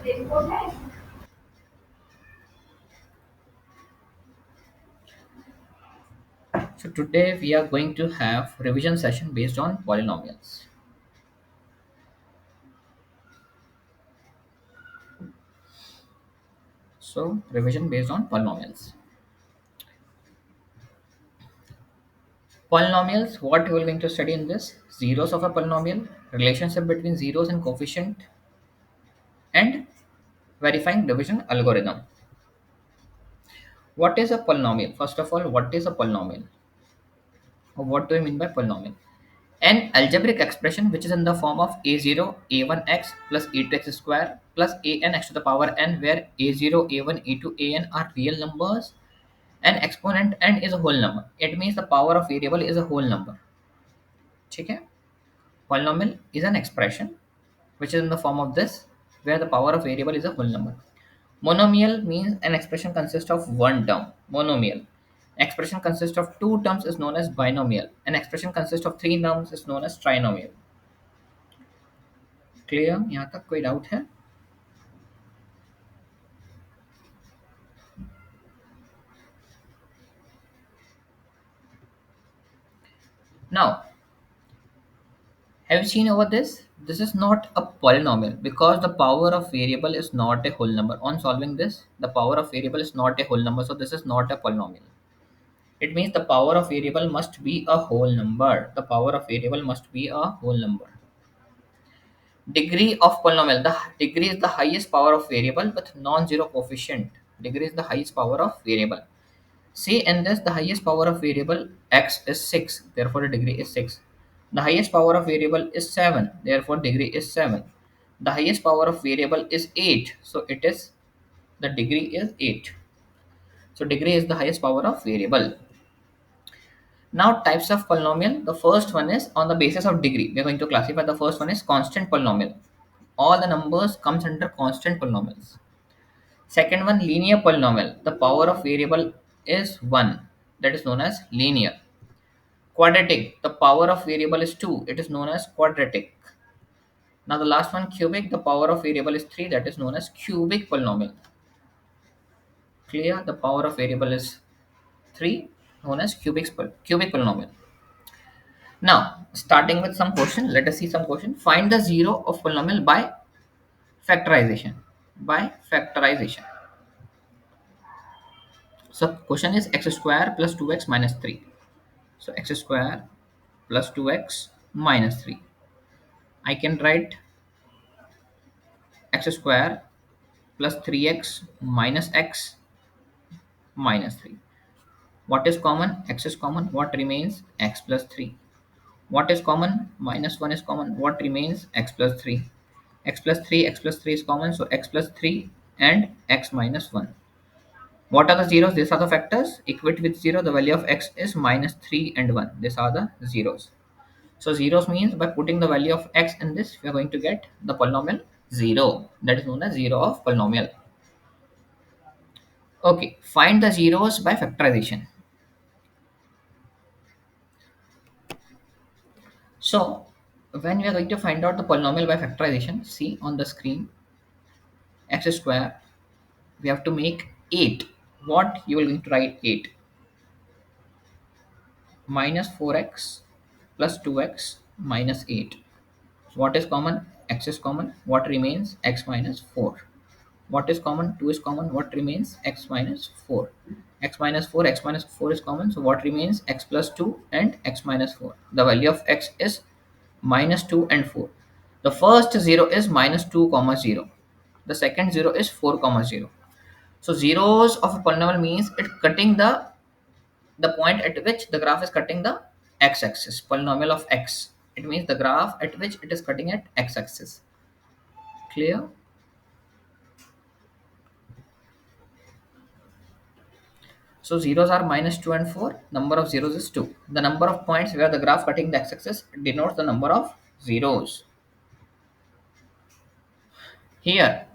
So today we are going to have revision session based on polynomials. So revision based on polynomials. Polynomials, what we are going to study in this? Zeros of a polynomial, relationship between zeros and coefficient, and verifying division algorithm. What is a polynomial? First of all, what is a polynomial? Or what do I mean by polynomial? An algebraic expression which is in the form of a0, a1x plus a2x square plus an x to the power n, where a0, a1, a2, an are real numbers and exponent n is a whole number. It means the power of variable is a whole number. ठीक है? Polynomial is an expression which is in the form of this, where the power of variable is a whole number. Monomial means an expression consists of one term. Monomial. Expression consists of two terms is known as binomial. An expression consists of three terms is known as trinomial. Clear? यहाँ तक कोई doubt है? Now, have you seen over this? This is not a polynomial because the power of variable is not a whole number. On solving this, the power of variable is not a whole number, so this is not a polynomial. It means the power of variable must be a whole number. The power of variable must be a whole number. Degree of polynomial. The degree is the highest power of variable with non-zero coefficient. Degree is the highest power of variable. See, in this, the highest power of variable x is 6, therefore the degree is 6. The highest power of variable is 7, therefore degree is 7. The highest power of variable is 8, so the degree is 8. So degree is the highest power of variable. Now types of polynomial. The first one is on the basis of degree. We are going to classify. The first one is constant polynomial. All the numbers comes under constant polynomials. Second one, linear polynomial. The power of variable is 1. That is known as linear. Quadratic. The power of variable is 2. It is known as quadratic. Now the last one, cubic. The power of variable is 3. That is known as cubic polynomial. Clear? The power of variable is 3, known as cubic polynomial. Now, starting with some question, let us see some question. Find the zero of polynomial by factorization. By factorization. So, question is x square plus 2x minus 3. So, x square plus 2x minus 3. I can write x square plus 3x minus x minus 3. What is common? X is common. What remains? X plus 3. What is common? Minus 1 is common. What remains? X plus 3. X plus 3, x plus 3 is common. So x plus 3 and x minus 1. What are the zeros? These are the factors. Equate with 0. The value of x is minus 3 and 1. These are the zeros. So zeros means by putting the value of x in this, we are going to get the polynomial 0. That is known as zero of polynomial. Okay, find the zeros by factorization. So when we are going to find out the polynomial by factorization, see on the screen, x square, we have to make 8. What you will going to write? 8 minus 4x plus 2x minus 8. What is common? X is common. What remains? X minus 4. What is common? 2 is common. What remains? X minus 4. X minus 4, x minus 4 is common. So what remains? X plus 2 and x minus 4. The value of x is minus 2 and 4. The first 0 is minus 2 comma 0. The second 0 is 4 comma 0. So zeros of a polynomial means it cutting the point at which the graph is cutting the x-axis. Polynomial of x. It means the graph at which it is cutting at x-axis. Clear? So zeros are minus 2 and 4. Number of zeros is 2. The number of points where the graph cutting the x-axis denotes the number of zeros. Here,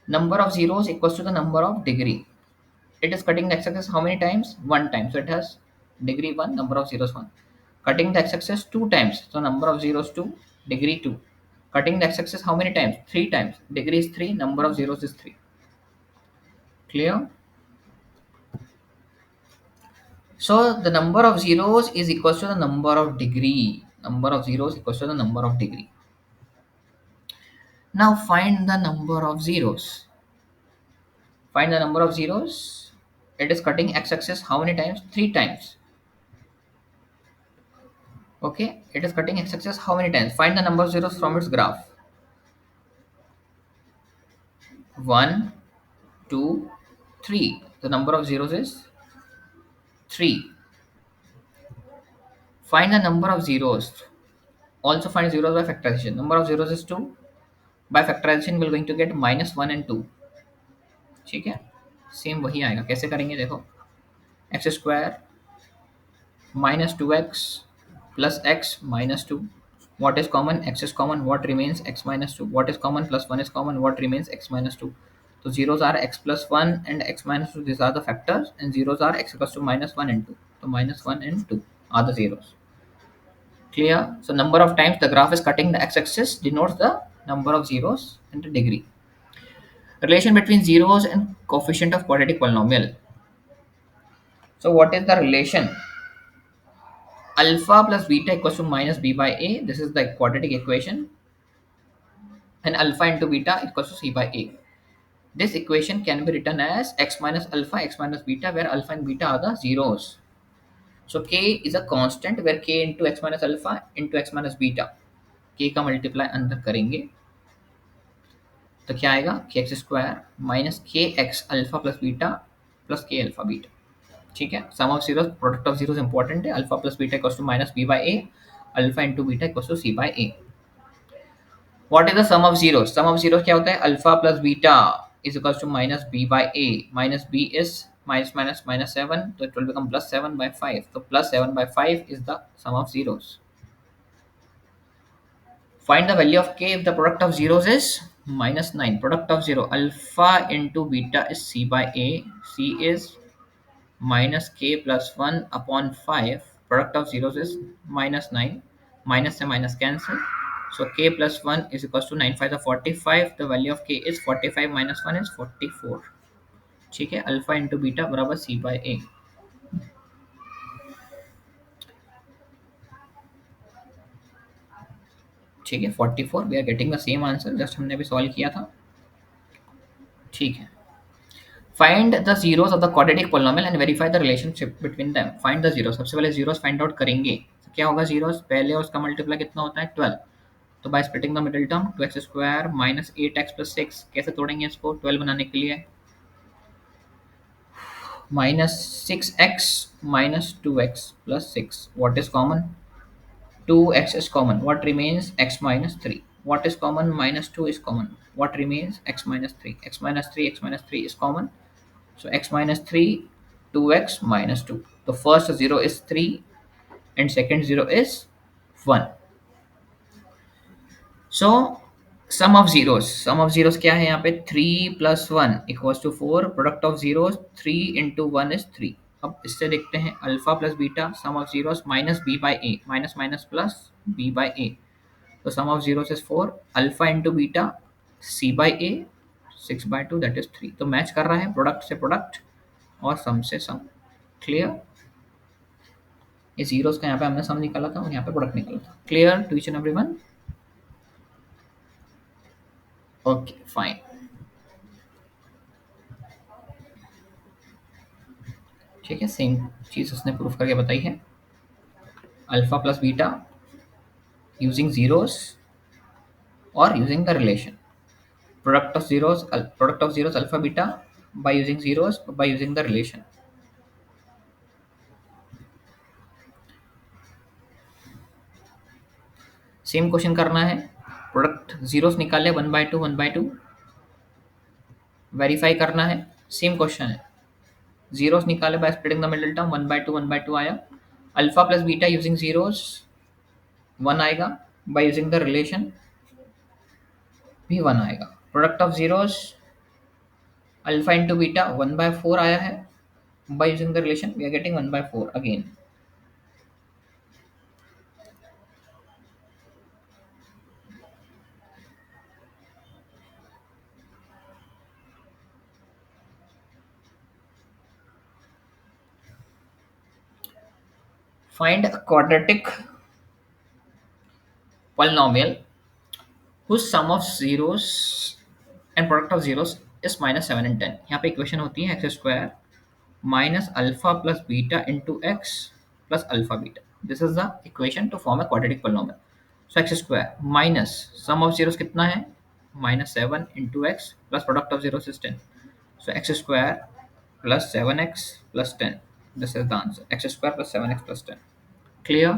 number of zeros equals to the number of degree. It is cutting the x-axis how many times? One time. So it has degree 1, number of zeros 1. Cutting the x-axis 2 times. So number of zeros 2, degree 2. Cutting the x-axis how many times? 3 times. Degree is 3, number of zeros is 3. Clear? So the number of zeros is equal to the number of degree. Number of zeros equals to the number of degree. Now find the number of zeros. Find the number of zeros. It is cutting x-axis how many times? 3 times. Okay, it is cutting x-axis how many times? Find the number of zeros from its graph. 1, 2, 3. The number of zeros is 3. Find the number of zeros. Also find zeros by factorization. Number of zeros is 2. By factorization we are going to get minus 1 and 2. ठीक है, same वही आएगा. कैसे करेंगे देखो. X square minus 2x plus x minus 2. What is common? X is common. What remains? X minus 2. What is common? Plus 1 is common. What remains? X minus 2. So zeros are x plus 1 and x minus 2. These are the factors, and zeros are x equals to minus 1 and 2. So minus 1 and 2 are the zeros. Clear? So number of times the graph is cutting the x-axis denotes the number of zeros and the degree. Relation between zeros and coefficient of quadratic polynomial. So what is the relation? Alpha plus beta equals to minus b by a. This is the quadratic equation. And alpha into beta equals to c by a. This equation can be written as x minus alpha, x minus beta, where alpha and beta are the zeros. So k is a constant where k into x minus alpha into x minus beta. K का multiply अंदर करेंगे तो क्या आएगा? K x square minus k x alpha plus beta plus k alpha beta. ठीक है, sum of zeros, product of zeros important है. Alpha plus beta equals to minus b by a, alpha into beta equals to c by a. What is the sum of zeros? Sum of zeros क्या होता है? Alpha plus beta is equals to minus b by A. Minus B is minus minus minus 7, so it will become plus 7 by 5. So plus 7 by 5 is the sum of zeros. Find the value of k if the product of zeros is minus 9. Product of 0, alpha into beta is c by a. C is minus k plus 1 upon 5. Product of zeros is minus 9. Minus and minus cancel. So k plus 1 is equals to 9 5 is 45. The value of k is 45 minus 1 is 44. ठीक है, alpha into beta बराबर सी by ए. ठीक है, 44. We are getting the same answer, just हमने अभी solve किया था. ठीक है. Find the zeros of the quadratic polynomial and verify the relationship between them. Find the zeros, सबसे पहले जीरोस फाइंड आउट करेंगे. तो क्या होगा? जीरोस पहले और उसका मल्टीप्लाई कितना होता है? 12. तो bye splitting the middle term 2x square minus 8x plus 6. कैसे तोड़ेंगे इसको 12 बनाने के लिए? Minus 6x minus 2x plus 6. What is common? 2x is common. What remains? X minus 3. What is common? Minus 2 is common. What remains? X minus 3. X minus 3, X minus 3 is common. So X minus 3, 2x minus 2. The first 0 is 3 and second 0 is 1. So sum of zeros. Sum of zeros क्या है यहाँ पे? 3 plus 1 equals to 4. Product of zeros 3 into 1 is 3. अब इससे देखते हैं alpha plus beta. Sum of zeros minus b by a. Minus minus plus b by a. तो sum of zeros is 4. Alpha into beta c by a 6 by 2 that is 3. तो match कर रहा है product से product और सम से सम. Clear? ये zeros का यहाँ पे हमने सम निकाला था और यहाँ पे प्रोडक्ट निकाला था. Clear to each and everyone? Okay fine. ठीक है, सेम चीज उसने प्रूफ करके बताई है. Alpha plus beta using zeros और using the relation. Product of zeros alpha beta by using zeros by using the relation. Same question करना है. प्रोडक्ट जीरोस निकाले 1 by 2 1 by 2. वेरीफाई करना है. सेम क्वेश्चन है. जीरोस निकाले by splitting the middle term 1 by 2 1 by 2 आया. Alpha plus beta using zeros 1 आएगा. By using the relation भी 1 आएगा. Product of zeros alpha into beta 1 by 4 आया है. By using the relation we are getting 1 by 4 again. Find a quadratic polynomial whose sum of zeros and product of zeros is -7 and 10. यहाँ पे equation होती है x square minus alpha plus beta into x plus alpha beta. This is the equation two form a quadratic polynomial. So x square minus sum of zeros कितना है, -7 into x plus product of zeros is 10. So x square plus 7x plus 10. This is the answer, x square plus 7x plus 10. Clear.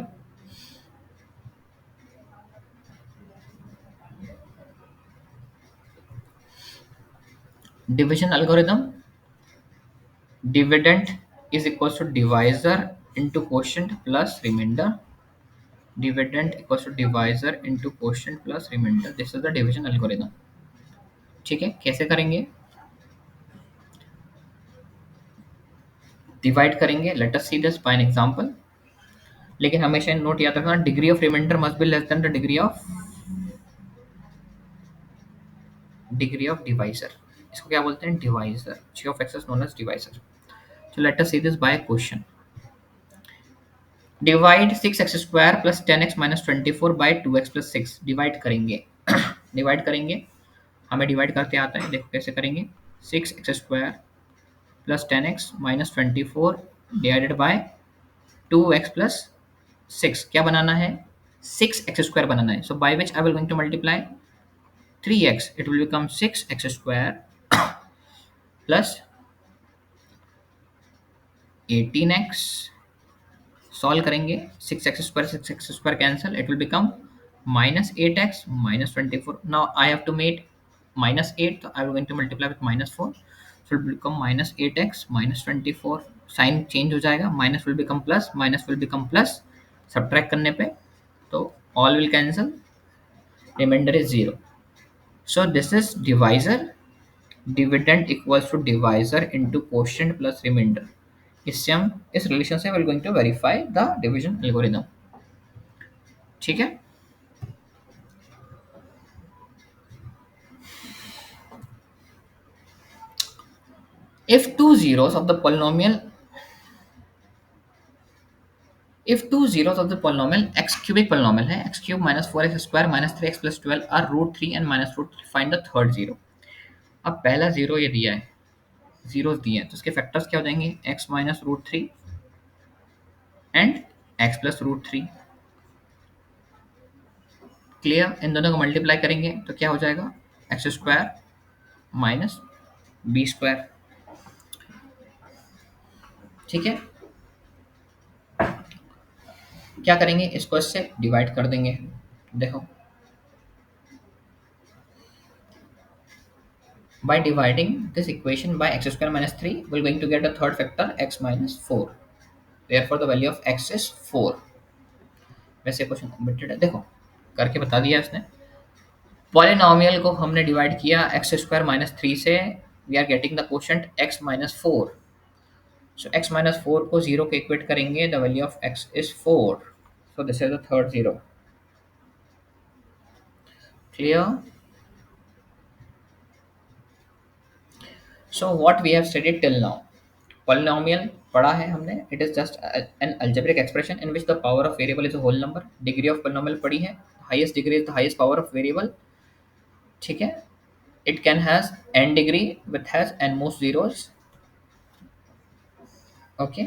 Division algorithm. Dividend is equals to divisor into quotient plus remainder. Dividend equals to divisor into quotient plus remainder. This is the division algorithm. ठीक है, कैसे करेंगे, divide करेंगे. Let us see this by an example. लेकिन हमेशा note याद रखना, degree of remainder must be less than the degree of divisor. इसको क्या बोलते हैं, divisor. G of X is known as divisor. So let us see this by question. Divide 6x square plus 10x minus 24 by 2x plus 6. Divide करेंगे. Divide करेंगे, हमें divide करते आता है, देखो कैसे करेंगे. 6x square plus 10x minus 24 divided by 2x plus 6. क्या बनाना है, 6x स्क्वायर बनाना है. So by which I will going to multiply 3x. It will become 6x square plus 18x. Solve करेंगे, 6x square cancel, it will become -8x minus 24. Now I have to make -8, so I will going to multiply with -4. So it will become -8x minus 24. Sign change हो जाएगा, minus will become plus, minus will become plus. Subtract करने पे तो all will cancel, remainder is 0. So this is divisor. Dividend equals to divisor into quotient plus remainder. इससे हम इस relation से will going to verify the division algorithm. ठीक है. if two zeros of the polynomial if two zeros of the polynomial x cubic polynomial है, x cube minus 4x square minus 3x plus 12 are root 3 and minus root 3. find the third zero. अब पहला zero ये दिया है, zeros दिए हैं, तो इसके फैक्टर्स क्या हो जाएंगे, x minus root 3 and x plus root 3. Clear. इन दोनों को मल्टीप्लाई करेंगे तो क्या हो जाएगा, x square minus b square. ठीक है. क्या करेंगे, इसको इससे डिवाइड कर देंगे. देखो, by dividing this equation by x square minus 3, we're going to get a third factor x minus 4. therefore the value of x is 4. वैसे क्वेश्चन कंप्लीटेड है, देखो करके बता दिया इसने. पॉलिनोमियल को हमने डिवाइड किया एक्स स्क्वायर माइनस 3 से, we are getting the quotient x minus 4. So x minus 4 को 0 के इक्वेट करेंगे, the value of x is 4. So this is the third zero. Clear. So what we have studied till now. Polynomial पढ़ा है हमने, it is just an algebraic expression in which the power of variable is a whole number. Degree of polynomial पढ़ी है, highest degree is the highest power of variable. ठीक है. It can has n degree with has n most zeros. Okay.